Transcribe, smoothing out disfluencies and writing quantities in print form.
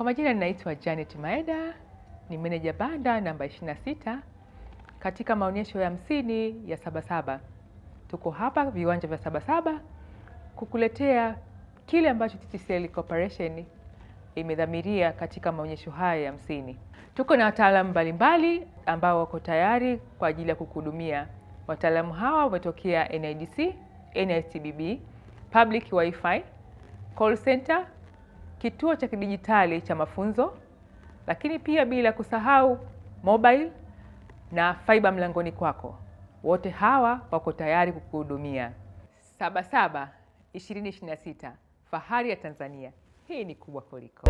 Kwa majina ninaitwa Janet Maeda, ni meneja banda namba 26 katika maonyesho ya 50 ya Sabasaba. Tuko hapa viwanja vya Sabasaba kukuletea kile ambacho TTCL Corporation imedhamiria katika maonyesho haya ya 50. Tuko na wataalamu mbalimbali ambao wako tayari kwa ajili ya kukuhudumia. Wataalamu hawa wametokea NIDC, NICBB, Public Wi-Fi, Call Center, kituo cha kidijitali cha mafunzo, lakini pia bila kusahau mobile na fiber mlangoni kwako. Wote hawa wako tayari kukuhudumia. Sabasaba 2026, fahari ya Tanzania. Hii ni kubwa kuliko.